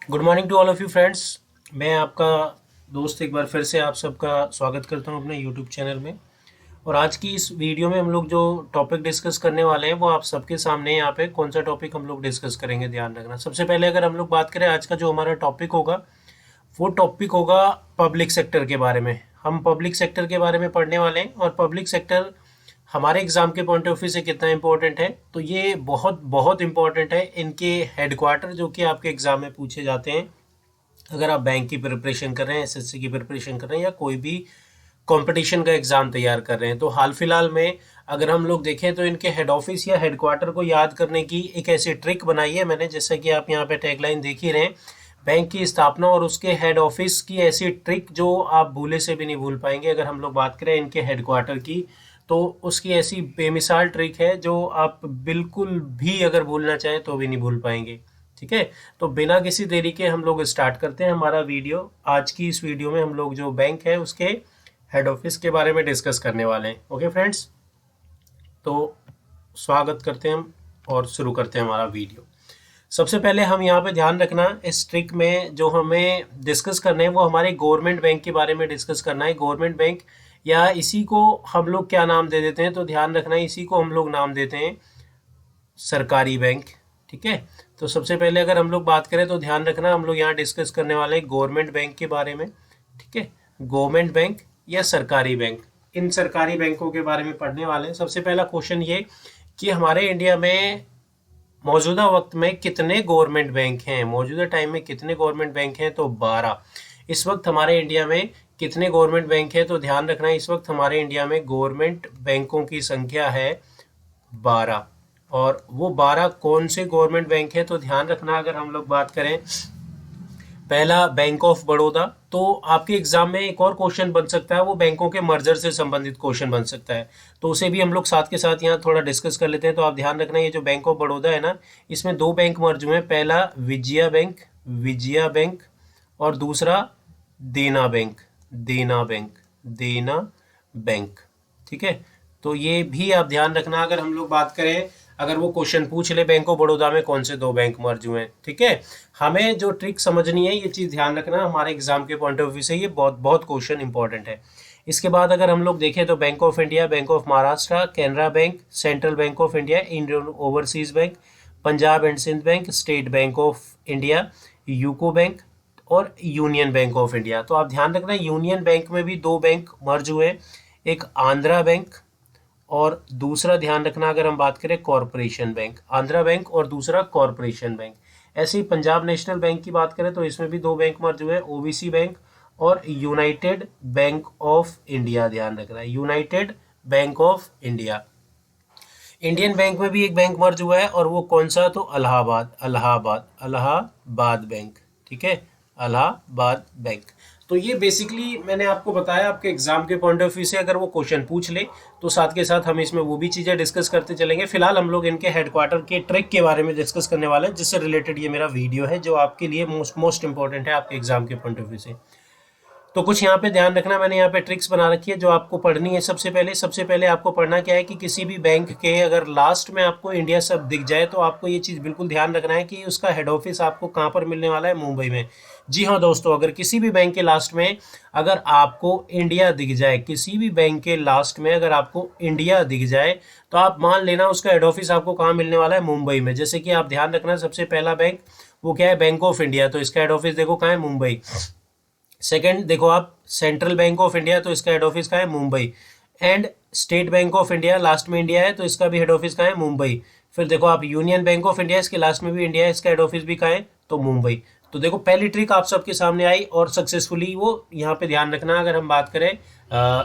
Good morning to all of you friends. मैं आपका दोस्त एक बार फिर से आप सबका स्वागत करता हूं अपने यूट्यूब चैनल में। और आज की इस वीडियो में हम लोग जो टॉपिक डिस्कस करने वाले हैं वो आप सबके सामने है। यहाँ पे कौन सा टॉपिक हम लोग डिस्कस करेंगे, ध्यान रखना। सबसे पहले अगर हम लोग बात करें आज का जो हमारा टॉपिक होगा, वो टॉपिक होगा पब्लिक सेक्टर के बारे में। हम पब्लिक सेक्टर के बारे में पढ़ने वाले हैं और पब्लिक सेक्टर हमारे एग्जाम के पॉइंट ऑफ व्यू से कितना इंपॉर्टेंट है, तो ये बहुत बहुत इंपॉर्टेंट है। इनके हेडक्वार्टर जो कि आपके एग्जाम में पूछे जाते हैं, अगर आप बैंक की प्रिपरेशन कर रहे हैं, एसएससी की प्रिपरेशन कर रहे हैं या कोई भी कंपटीशन का एग्जाम तैयार कर रहे हैं, तो हाल फिलहाल में अगर हम लोग देखें तो इनके हेड ऑफिस या हेडक्वार्टर को याद करने की एक ऐसी ट्रिक बनाई है मैंने, जैसा कि आप यहाँ पे टैगलाइन देख ही रहे हैं, बैंक की स्थापना और उसके हेड ऑफिस की ऐसी ट्रिक जो आप भूले से भी नहीं भूल पाएंगे। अगर हम लोग बात करें इनके हेडक्वार्टर की, तो उसकी ऐसी बेमिसाल ट्रिक है जो आप बिल्कुल भी अगर भूलना चाहें तो भी नहीं भूल पाएंगे। ठीक है, तो बिना किसी देरी के हम लोग स्टार्ट करते हैं हमारा वीडियो। आज की इस वीडियो में हम लोग जो बैंक है उसके हेड ऑफिस के बारे में डिस्कस करने वाले हैं। ओके फ्रेंड्स, तो स्वागत करते हैं हम और शुरू करते हैं हमारा वीडियो। सबसे पहले हम यहाँ पे ध्यान रखना, इस ट्रिक में जो हमें डिस्कस करना है वो हमारे गवर्नमेंट बैंक के बारे में डिस्कस करना है। गवर्नमेंट बैंक, या इसी को हम लोग क्या नाम दे देते हैं, तो ध्यान रखना इसी को हम लोग नाम देते हैं सरकारी बैंक। ठीक है, तो सबसे पहले अगर हम लोग बात करें तो ध्यान रखना हम लोग यहाँ डिस्कस करने वाले हैं गवर्नमेंट बैंक के बारे में। ठीक है, गवर्नमेंट बैंक या सरकारी बैंक, इन सरकारी बैंकों के बारे में पढ़ने वाले हैं। सबसे पहला क्वेश्चन ये कि हमारे इंडिया में मौजूदा वक्त में कितने गवर्नमेंट बैंक हैं। मौजूदा टाइम में कितने गवर्नमेंट बैंक हैं, तो 12। इस वक्त हमारे इंडिया में कितने गवर्नमेंट बैंक हैं, तो ध्यान रखना इस वक्त हमारे इंडिया में गवर्नमेंट बैंकों की संख्या है 12। और वो 12 कौन से गवर्नमेंट बैंक है, तो ध्यान रखना अगर हम लोग बात करें, पहला बैंक ऑफ बड़ौदा। तो आपके एग्जाम में एक और क्वेश्चन बन सकता है, वो बैंकों के मर्जर से संबंधित क्वेश्चन बन सकता है, तो उसे भी हम लोग साथ के साथ यहाँ थोड़ा डिस्कस कर लेते हैं। तो आप ध्यान रखना ये जो बैंक ऑफ बड़ौदा है ना, इसमें दो बैंक मर्ज हुए हैं, पहला विजया बैंक, विजया बैंक, और दूसरा देना बैंक, देना बैंक, देना बैंक। ठीक है, तो ये भी आप ध्यान रखना अगर हम लोग बात करें, अगर वो क्वेश्चन पूछ ले बैंक ऑफ बड़ौदा में कौन से दो बैंक मर्ज हुए हैं। ठीक है, हमें जो ट्रिक समझनी है ये चीज़ ध्यान रखना, हमारे एग्जाम के पॉइंट ऑफ व्यू से ये बहुत बहुत क्वेश्चन इंपॉर्टेंट है। इसके बाद अगर हम लोग देखें तो bank of India, bank of Maharashtra, Canara bank, central bank of India, Indian overseas bank, Punjab and Sindh bank, state bank of India, UCO bank और यूनियन बैंक ऑफ इंडिया। तो आप ध्यान रखना यूनियन बैंक में भी दो बैंक मर्ज हुए, एक आंध्रा बैंक और दूसरा ध्यान रखना अगर हम बात करें कॉरपोरेशन बैंक, आंध्रा बैंक और दूसरा कॉरपोरेशन बैंक। ऐसे ही पंजाब नेशनल बैंक की बात करें तो इसमें भी दो बैंक मर्ज हुए, ओबीसी बैंक और यूनाइटेड बैंक ऑफ इंडिया। ध्यान रखना है United bank of India. Indian bank में भी एक बैंक मर्ज हुआ है, और वो कौन सा, तो इलाहाबाद, इलाहाबाद, इलाहाबाद बैंक। ठीक है, इलाहाबाद बैंक। तो ये बेसिकली मैंने आपको बताया आपके एग्जाम के पॉइंट ऑफ व्यू से, अगर वो क्वेश्चन पूछ ले तो साथ के साथ हम इसमें वो भी चीज़ें डिस्कस करते चलेंगे। फिलहाल हम लोग इनके हेडक्वार्टर के ट्रिक के बारे में डिस्कस करने वाले हैं, जिससे रिलेटेड ये मेरा वीडियो है, जो आपके लिए मोस्ट मोस्ट इंपॉर्टेंट है आपके एग्जाम के पॉइंट ऑफ व्यू से। तो कुछ यहाँ पे ध्यान रखना, मैंने यहाँ पे ट्रिक्स बना रखी है जो आपको पढ़नी है। सबसे पहले आपको पढ़ना क्या है कि किसी भी बैंक के अगर लास्ट में आपको इंडिया सब दिख जाए, तो आपको ये चीज़ बिल्कुल ध्यान रखना है कि उसका हेड ऑफिस आपको कहाँ पर मिलने वाला है, मुंबई में। जी हाँ दोस्तों, अगर किसी भी बैंक के लास्ट में अगर आपको इंडिया दिख जाए, किसी भी बैंक के लास्ट में अगर आपको इंडिया दिख जाए, तो आप मान लेना उसका हेड ऑफिस आपको कहाँ मिलने वाला है, मुंबई में। जैसे कि आप ध्यान रखना सबसे पहला बैंक वो क्या है, बैंक ऑफ इंडिया, तो इसका हेड ऑफिस देखो कहाँ है, मुंबई। सेकंड देखो आप सेंट्रल बैंक ऑफ इंडिया, तो इसका हेड ऑफिस कहाँ है, Mumbai. And state bank of India, last में इंडिया है तो इसका भी हेड ऑफिस कहाँ है, मुंबई। फिर देखो आप यूनियन बैंक ऑफ इंडिया, इसके लास्ट में भी इंडिया है, इसका हेड ऑफिस भी कहाँ है, तो मुंबई। तो देखो पहली ट्रिक आप सबके सामने आई और सक्सेसफुली वो यहाँ पे ध्यान रखना, अगर हम बात करें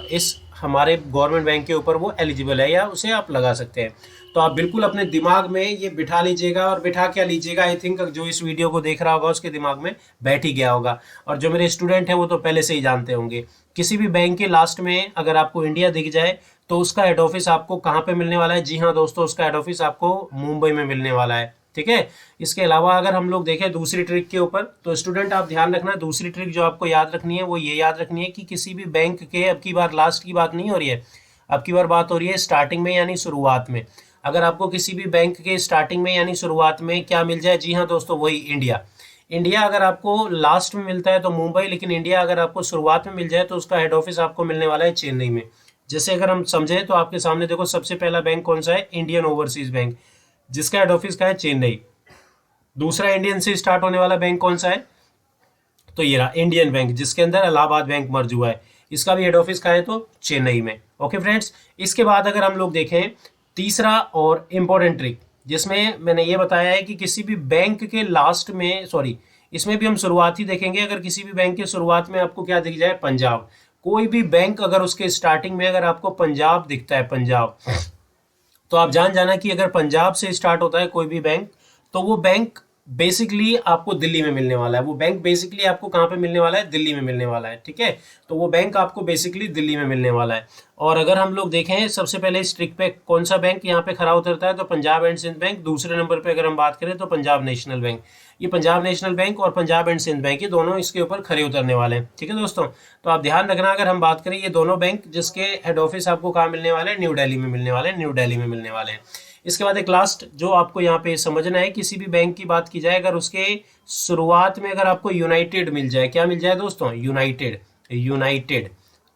इस हमारे गवर्नमेंट बैंक के ऊपर वो एलिजिबल है या उसे आप लगा सकते हैं। तो आप बिल्कुल अपने दिमाग में ये बिठा लीजिएगा, और बिठा क्या लीजिएगा, आई थिंक जो इस वीडियो को देख रहा होगा उसके दिमाग में बैठ ही गया होगा, और जो मेरे स्टूडेंट हैं वो तो पहले से ही जानते होंगे। किसी भी बैंक के लास्ट में अगर आपको इंडिया दिख जाए, तो उसका हेड ऑफिस आपको कहाँ पे मिलने वाला है, जी हाँ दोस्तों, उसका हेड ऑफिस आपको मुंबई में मिलने वाला है। ठीक है, इसके अलावा अगर हम लोग देखें दूसरी ट्रिक के ऊपर, तो स्टूडेंट आप ध्यान रखना, दूसरी ट्रिक जो आपको याद रखनी है वो ये याद रखनी है कि किसी भी बैंक के, अब की बार लास्ट की बात नहीं हो रही है, अब की बार बात हो रही है स्टार्टिंग में यानी शुरुआत में। अगर आपको किसी भी बैंक के स्टार्टिंग में यानी शुरुआत में क्या मिल जाए, जी हाँ दोस्तों, वही इंडिया। इंडिया अगर आपको लास्ट में मिलता है तो मुंबई, लेकिन इंडिया अगर आपको शुरुआत में मिल जाए तो उसका हेड ऑफिस आपको मिलने वाला है चेन्नई में। जैसे अगर हम समझें तो आपके सामने देखो, सबसे पहला बैंक कौन सा है, इंडियन ओवरसीज बैंक, जिसका हेड ऑफिस का है चेन्नई। दूसरा इंडियन से स्टार्ट होने वाला बैंक कौन सा है, तो ये रहा इंडियन बैंक, जिसके अंदर इलाहाबाद बैंक मर्ज हुआ है, इसका भी हेड ऑफिस कहाँ है, तो चेन्नई में। ओके फ्रेंड्स, इसके बाद अगर हम लोग देखें तीसरा और इम्पोर्टेंट ट्रिक, जिसमें मैंने ये बताया है कि किसी भी बैंक के लास्ट में, सॉरी, इसमें भी हम शुरुआत ही देखेंगे, अगर किसी भी बैंक के शुरुआत में आपको क्या दिख जाए, पंजाब, कोई भी बैंक अगर उसके स्टार्टिंग में अगर आपको पंजाब दिखता है, पंजाब, तो आप जान जाना कि अगर पंजाब से स्टार्ट होता है कोई भी बैंक, तो वो बैंक बेसिकली आपको दिल्ली में मिलने वाला है। वो बैंक बेसिकली आपको कहाँ पे मिलने वाला है, दिल्ली में मिलने वाला है। ठीक है, तो वो बैंक आपको बेसिकली दिल्ली में मिलने वाला है। और अगर हम लोग देखें सबसे पहले इस ट्रिक पे कौन सा बैंक यहाँ पे खरा उतरता है, तो पंजाब एंड सिंध बैंक। दूसरे नंबर पे अगर हम बात करें तो पंजाब नेशनल बैंक। ये पंजाब नेशनल बैंक और पंजाब एंड सिंध बैंक, ये दोनों इसके ऊपर खरे उतरने वाले हैं। ठीक है दोस्तों, तो आप ध्यान रखना, अगर हम बात करें ये दोनों बैंक जिसके हेड ऑफिस आपको कहाँ मिलने वाले हैं, न्यू दिल्ली में मिलने वाले हैं, न्यू दिल्ली में मिलने वाले हैं। इसके बाद एक लास्ट जो आपको यहाँ पे समझना है, किसी भी बैंक की बात की जाए, अगर उसके शुरुआत में अगर आपको यूनाइटेड मिल जाए, क्या मिल जाए दोस्तों, यूनाइटेड, यूनाइटेड,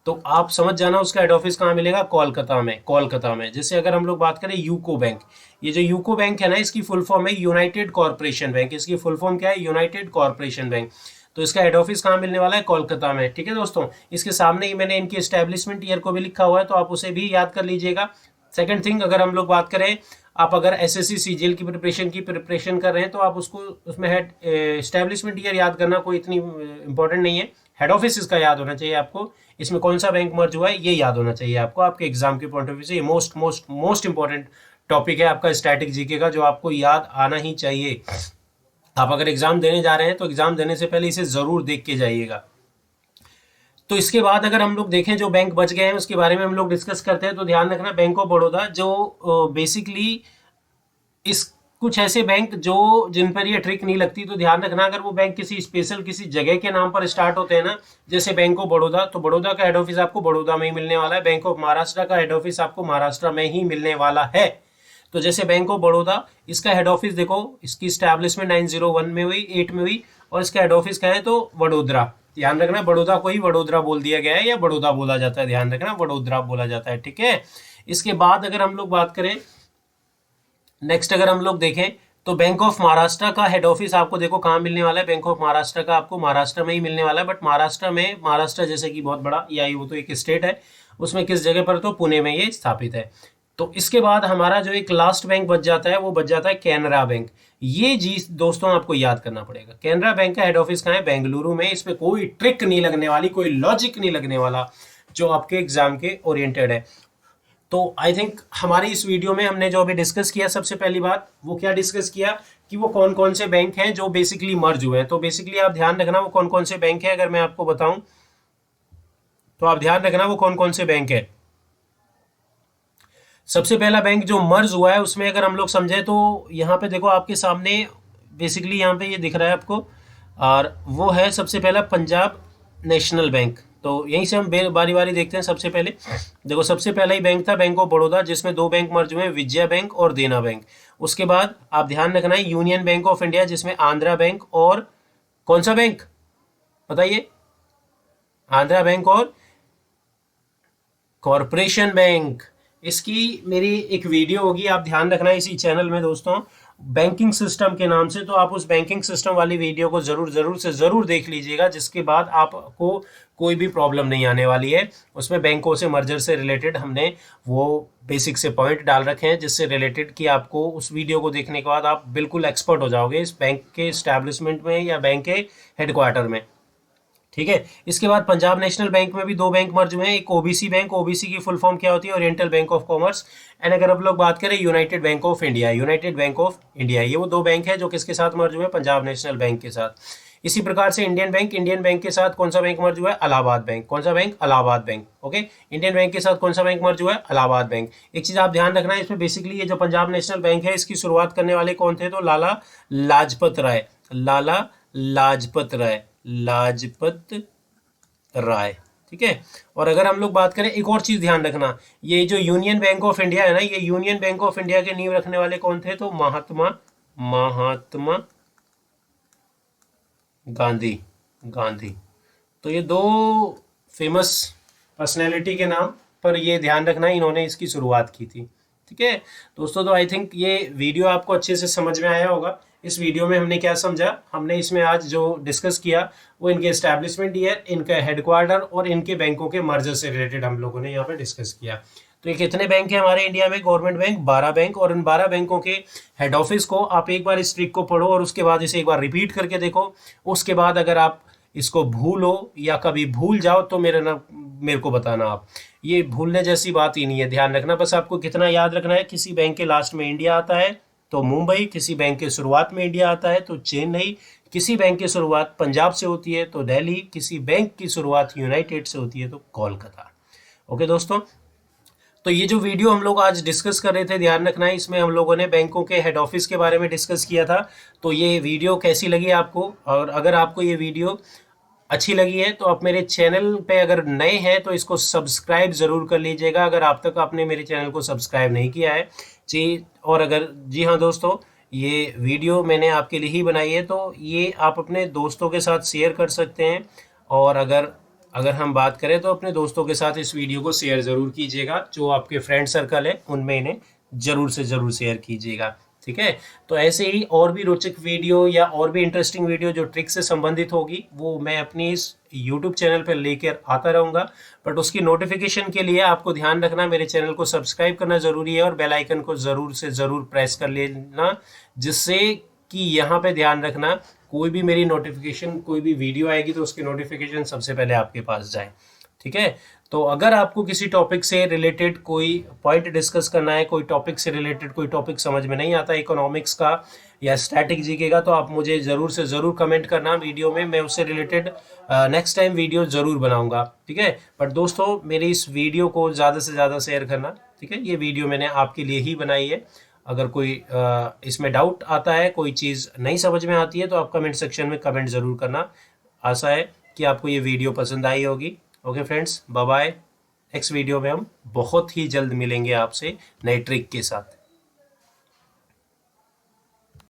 तो आप समझ जाना उसका हेड ऑफिस कहाँ मिलेगा, कोलकाता में, कोलकाता में। जैसे अगर हम लोग बात करें यूको बैंक, ये जो यूको बैंक है ना, इसकी फुल फॉर्म है यूनाइटेड कॉर्पोरेशन बैंक। इसकी फुल फॉर्म क्या है, यूनाइटेड कॉर्पोरेशन बैंक। तो इसका हेड ऑफिस कहाँ मिलने वाला है, कोलकाता में। ठीक है दोस्तों, इसके सामने ही मैंने इनकी एस्टेब्लिशमेंट ईयर को भी लिखा हुआ है, तो आप उसे भी याद कर लीजिएगा। सेकंड थिंग, अगर हम लोग बात करें, आप अगर एसएससी सीजीएल की प्रिपरेशन कर रहे हैं, तो आप उसको उसमें हेड एस्टेब्लिशमेंट ईयर याद करना कोई इतनी इंपॉर्टेंट नहीं है। हेड ऑफिस इसका याद होना चाहिए आपको, इसमें कौन सा बैंक मर्ज हुआ है ये याद होना चाहिए आपको, आपके एग्जाम के पॉइंट ऑफ व्यू से। ये most most most important topic है आपका स्टैटिक जीके का, जो आपको याद आना ही चाहिए। आप अगर एग्जाम देने जा रहे हैं तो एग्जाम देने से पहले इसे जरूर देख के जाइएगा। तो इसके बाद अगर हम लोग देखें जो बैंक बच गए हैं उसके बारे में हम लोग डिस्कस करते हैं, तो ध्यान रखना, बैंक ऑफ बड़ौदा जो बेसिकली इस कुछ ऐसे बैंक जो जिन पर ये ट्रिक नहीं लगती, तो ध्यान रखना, अगर वो बैंक किसी स्पेशल किसी जगह के नाम पर स्टार्ट होते हैं ना, जैसे बैंक ऑफ बड़ौदा, तो बड़ौदा का हेड ऑफिस आपको बड़ौदा में ही मिलने वाला है। बैंक ऑफ महाराष्ट्र का हेड ऑफिस आपको महाराष्ट्र में ही मिलने वाला है। तो जैसे बैंक ऑफ बड़ौदा, इसका हेड ऑफिस देखो, इसकी स्टैब्लिशमेंट 901 में हुई, 8 में हुई, और इसका हेड ऑफिस क्या है, तो वडोदरा। ध्यान रखना, बड़ौदा को ही वडोदरा बोल दिया गया है, या बड़ौदा बोला जाता है, ध्यान रखना, वडोदरा बोला जाता है। ठीक है, इसके बाद अगर हम लोग बात करें नेक्स्ट, अगर हम लोग देखें तो बैंक ऑफ महाराष्ट्र का हेड ऑफिस आपको देखो कहाँ मिलने वाला है, बैंक ऑफ महाराष्ट्र का आपको महाराष्ट्र में ही मिलने वाला है। बट महाराष्ट्र में, महाराष्ट्र जैसे कि बहुत बड़ा, या वो तो एक स्टेट है, उसमें किस जगह पर, तो पुणे में ये स्थापित है। तो इसके बाद हमारा जो एक लास्ट बैंक बच जाता है वो बच जाता है कैनरा बैंक। ये जी दोस्तों आपको याद करना पड़ेगा, कैनरा बैंक का हेड ऑफिस कहाँ है, बेंगलुरु में। इसमें कोई ट्रिक नहीं लगने वाली, कोई लॉजिक नहीं लगने वाला, जो आपके एग्जाम के ओरिएंटेड है। तो आई थिंक हमारी इस वीडियो में हमने जो अभी डिस्कस किया, सबसे पहली बात वो क्या डिस्कस किया कि वो कौन कौन से बैंक हैं जो बेसिकली मर्ज हुए हैं। तो बेसिकली आप ध्यान रखना वो कौन कौन से बैंक हैं, अगर मैं आपको बताऊं तो आप ध्यान रखना वो कौन कौन से बैंक है। सबसे पहला बैंक जो मर्ज हुआ है उसमें अगर हम लोग समझे, तो यहाँ पे देखो आपके सामने बेसिकली यहाँ पे ये दिख रहा है आपको, और वो है सबसे पहला पंजाब नेशनल बैंक। तो यहीं से हम बारी बारी देखते हैं। सबसे पहले देखो, सबसे पहला ही बैंक था बैंक ऑफ बड़ौदा, जिसमें दो बैंक मर्ज हुए, विजया बैंक और देना बैंक। उसके बाद आप ध्यान रखना है यूनियन बैंक ऑफ इंडिया, जिसमें आंध्रा बैंक और कौन सा बैंक बताइए, आंध्रा बैंक और कॉरपोरेशन बैंक। इसकी मेरी एक वीडियो होगी, आप ध्यान रखना इसी चैनल में दोस्तों, बैंकिंग सिस्टम के नाम से। तो आप उस बैंकिंग सिस्टम वाली वीडियो को जरूर देख लीजिएगा, जिसके बाद आपको कोई भी प्रॉब्लम नहीं आने वाली है। उसमें बैंकों से मर्जर से रिलेटेड हमने वो बेसिक से पॉइंट डाल रखे हैं, जिससे रिलेटेड कि आपको उस वीडियो को देखने के बाद आप बिल्कुल एक्सपर्ट हो जाओगे इस बैंक के स्टैब्लिशमेंट में या बैंक के हेडक्वार्टर में। ठीक है, इसके बाद पंजाब नेशनल बैंक में भी दो बैंक मर्ज हुए हैं, एक ओबीसी बैंक, ओबीसी की फुल फॉर्म क्या होती है, oriental bank of commerce. And अगर हम लोग बात करें United bank of India, United bank of India, ये वो दो बैंक है जो किसके साथ मर्ज हुए हैं, पंजाब नेशनल बैंक के साथ। इसी प्रकार से इंडियन बैंक, इंडियन बैंक के साथ कौन सा बैंक मर्ज हुआ है, इलाहाबाद बैंक। कौन सा bank, Allahabad bank. Okay, Indian bank के साथ कौन सा बैंक मर्ज हुआ है, इलाहाबाद बैंक। एक चीज आप ध्यान रखना है, इसमें बेसिकली ये जो पंजाब नेशनल बैंक है, इसकी शुरुआत करने वाले कौन थे, तो लाला लाजपत राय, लाला लाजपत राय, लाजपत राय। ठीक है, और अगर हम लोग बात करें, एक और चीज ध्यान रखना, ये जो यूनियन बैंक ऑफ इंडिया है ना, ये यूनियन बैंक ऑफ इंडिया के नींव रखने वाले कौन थे, तो महात्मा, महात्मा गांधी, गांधी। तो ये दो फेमस पर्सनैलिटी के नाम पर ये ध्यान रखना इन्होंने इसकी शुरुआत की थी। ठीक है दोस्तों, तो आई थिंक ये वीडियो आपको अच्छे से समझ में आया होगा। इस वीडियो में हमने क्या समझा, हमने इसमें आज जो डिस्कस किया वो इनके एस्टैब्लिशमेंट ईयर, इनका हेडक्वार्टर और इनके बैंकों के मर्जर से रिलेटेड हम लोगों ने यहाँ पे डिस्कस किया। तो ये कितने बैंक हैं हमारे इंडिया में, गवर्नमेंट बैंक 12 बैंक, और इन 12 बैंकों के हेड ऑफिस को आप एक बार इस ट्रिक को पढ़ो और उसके बाद इसे एक बार रिपीट करके देखो। उसके बाद अगर आप इसको भूलो या कभी भूल जाओ तो मेरे को बताना आप। ये भूलने जैसी बात ही नहीं है, ध्यान रखना। बस आपको कितना याद रखना है, किसी बैंक के लास्ट में इंडिया आता है तो मुंबई, किसी बैंक के शुरुआत में इंडिया आता है तो चेन्नई, किसी बैंक की शुरुआत पंजाब से होती है तो दिल्ली, किसी बैंक की शुरुआत यूनाइटेड से होती है तो कोलकाता। ओके दोस्तों, तो ये जो वीडियो हम लोग आज डिस्कस कर रहे थे, ध्यान रखना है इसमें हम लोगों ने बैंकों के हेड ऑफिस के बारे में डिस्कस किया था। तो ये वीडियो कैसी लगी आपको, और अगर आपको ये वीडियो अच्छी लगी है तो आप मेरे चैनल पे अगर नए हैं तो इसको सब्सक्राइब ज़रूर कर लीजिएगा, अगर आप तक आपने मेरे चैनल को सब्सक्राइब नहीं किया है जी। और अगर जी हाँ दोस्तों, ये वीडियो मैंने आपके लिए ही बनाई है तो ये आप अपने दोस्तों के साथ शेयर कर सकते हैं। और अगर अगर हम बात करें तो अपने दोस्तों के साथ इस वीडियो को शेयर ज़रूर कीजिएगा, जो आपके फ्रेंड सर्कल है उनमें इन्हें ज़रूर से ज़रूर शेयर कीजिएगा। ठीक है, तो ऐसे ही और भी रोचक वीडियो या और भी इंटरेस्टिंग वीडियो जो ट्रिक से संबंधित होगी वो मैं अपनी इस यूट्यूब चैनल पर लेकर आता रहूँगा। बट उसकी नोटिफिकेशन के लिए आपको ध्यान रखना, मेरे चैनल को सब्सक्राइब करना ज़रूरी है और बेल आइकन को ज़रूर से ज़रूर प्रेस कर लेना, जिससे कि यहाँ पे ध्यान रखना कोई भी मेरी नोटिफिकेशन, कोई भी वीडियो आएगी तो उसकी नोटिफिकेशन सबसे पहले आपके पास जाए। ठीक है, तो अगर आपको किसी टॉपिक से रिलेटेड कोई पॉइंट डिस्कस करना है, कोई टॉपिक से रिलेटेड कोई टॉपिक समझ में नहीं आता इकोनॉमिक्स का या स्टैटिक जीके का, तो आप मुझे ज़रूर से ज़रूर कमेंट करना वीडियो में, मैं उससे रिलेटेड नेक्स्ट टाइम वीडियो ज़रूर बनाऊंगा। ठीक है, बट दोस्तों मेरी इस वीडियो को ज़्यादा से ज़्यादा शेयर करना। ठीक है, ये वीडियो मैंने आपके लिए ही बनाई है। अगर कोई इसमें डाउट आता है, कोई चीज़ नहीं समझ में आती है तो आप कमेंट सेक्शन में कमेंट ज़रूर करना। आशा है कि आपको ये वीडियो पसंद आई होगी। Okay friends, bye bye. Next video में हम बहुत ही जल्द मिलेंगे आपसे नए ट्रिक के साथ।